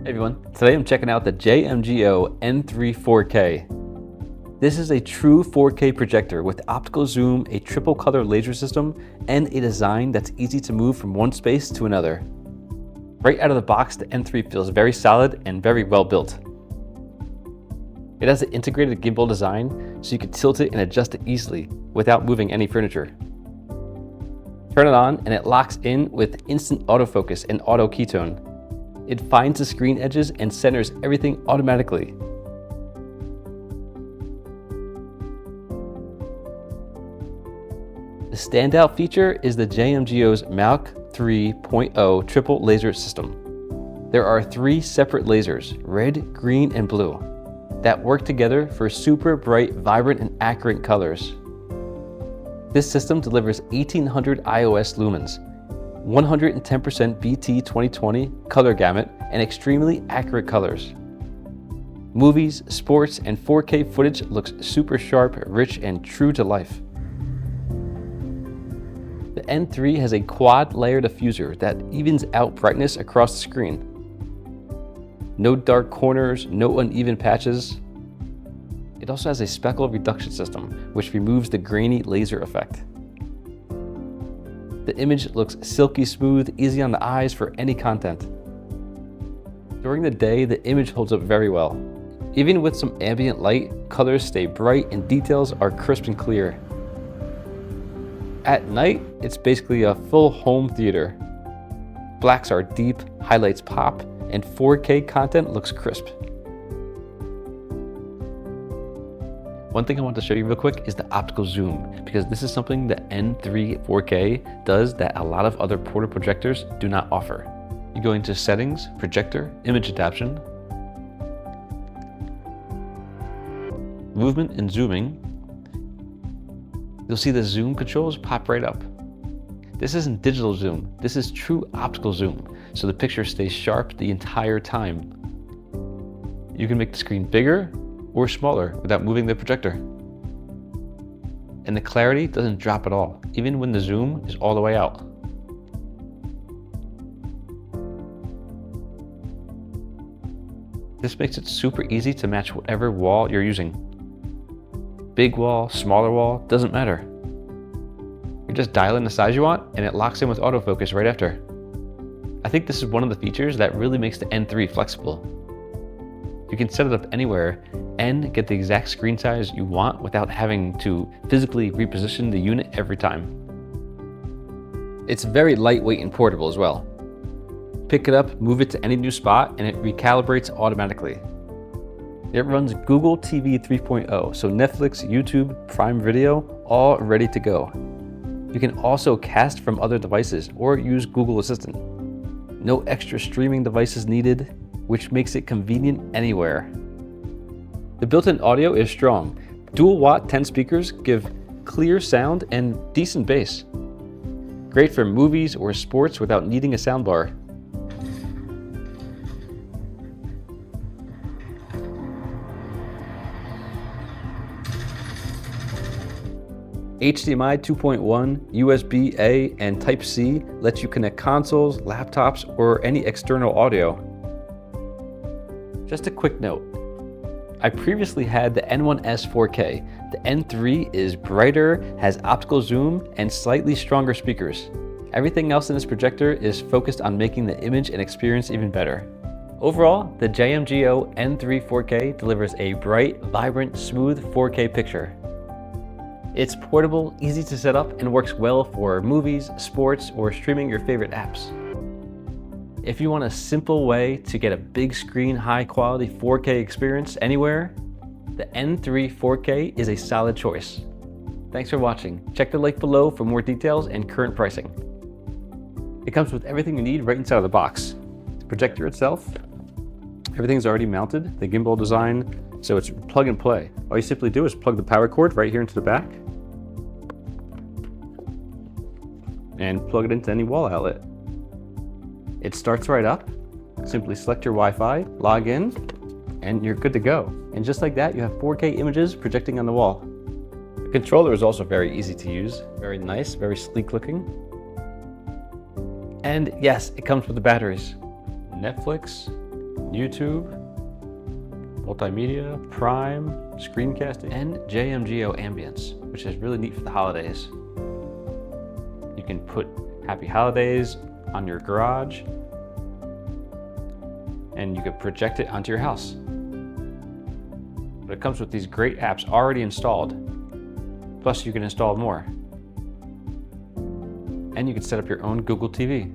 Hey everyone, today I'm checking out the JmGO N3 4K. This is a true 4K projector with optical zoom, a triple color laser system, and a design that's easy to move from one space to another. Right out of the box, the N3 feels very solid and very well built. It has an integrated gimbal design, so you can tilt it and adjust it easily without moving any furniture. Turn it on and it locks in with instant autofocus and auto ketone. It finds the screen edges and centers everything automatically. The standout feature is the JmGO's Mach 3.0 triple laser system. There are 3 separate lasers, red, green, and blue, that work together for super bright, vibrant, and accurate colors. This system delivers 1800 iOS lumens, 110% BT 2020 color gamut, and extremely accurate colors. Movies, sports, and 4K footage looks super sharp, rich, and true to life. The N3 has a quad-layer diffuser that evens out brightness across the screen. No dark corners, no uneven patches. It also has a speckle reduction system, which removes the grainy laser effect. The image looks silky smooth, easy on the eyes for any content. During the day, the image holds up very well. Even with some ambient light, colors stay bright and details are crisp and clear. At night, it's basically a full home theater. Blacks are deep, highlights pop, and 4K content looks crisp. One thing I want to show you real quick is the optical zoom, because this is something the N3 4K does that a lot of other portable projectors do not offer. You go into Settings, Projector, Image Adaptation, Movement and Zooming. You'll see the zoom controls pop right up. This isn't digital zoom, this is true optical zoom, so the picture stays sharp the entire time. You can make the screen bigger or smaller without moving the projector. And the clarity doesn't drop at all, even when the zoom is all the way out. This makes it super easy to match whatever wall you're using. Big wall, smaller wall, doesn't matter. You just dial in the size you want and it locks in with autofocus right after. I think this is one of the features that really makes the N3 flexible. You can set it up anywhere and get the exact screen size you want without having to physically reposition the unit every time. It's very lightweight and portable as well. Pick it up, move it to any new spot, and it recalibrates automatically. It runs Google TV 3.0, so Netflix, YouTube, Prime Video, all ready to go. You can also cast from other devices or use Google Assistant. No extra streaming devices needed, which makes it convenient anywhere. The built-in audio is strong. Dual watt 10 speakers give clear sound and decent bass. Great for movies or sports without needing a soundbar. HDMI 2.1, USB-A, and Type-C lets you connect consoles, laptops, or any external audio. Just a quick note. I previously had the N1S 4K. The N3 is brighter, has optical zoom, and slightly stronger speakers. Everything else in this projector is focused on making the image and experience even better. Overall, the JmGO N3 4K delivers a bright, vibrant, smooth 4K picture. It's portable, easy to set up, and works well for movies, sports, or streaming your favorite apps. If you want a simple way to get a big screen, high quality 4K experience anywhere, the N3 4K is a solid choice. Thanks for watching. Check the link below for more details and current pricing. It comes with everything you need right inside of the box. The projector itself, everything's already mounted, the gimbal design, so it's plug and play. All you simply do is plug the power cord right here into the back and plug it into any wall outlet. It starts right up. Simply select your Wi-Fi, log in, and you're good to go. And just like that, you have 4K images projecting on the wall. The controller is also very easy to use, very nice, very sleek looking. And yes, it comes with the batteries. Netflix, YouTube, multimedia, Prime, screencasting, and JmGO ambience, which is really neat for the holidays. You can put Happy Holidays on your garage, and you can project it onto your house. But it comes with these great apps already installed, plus you can install more. And you can set up your own Google TV.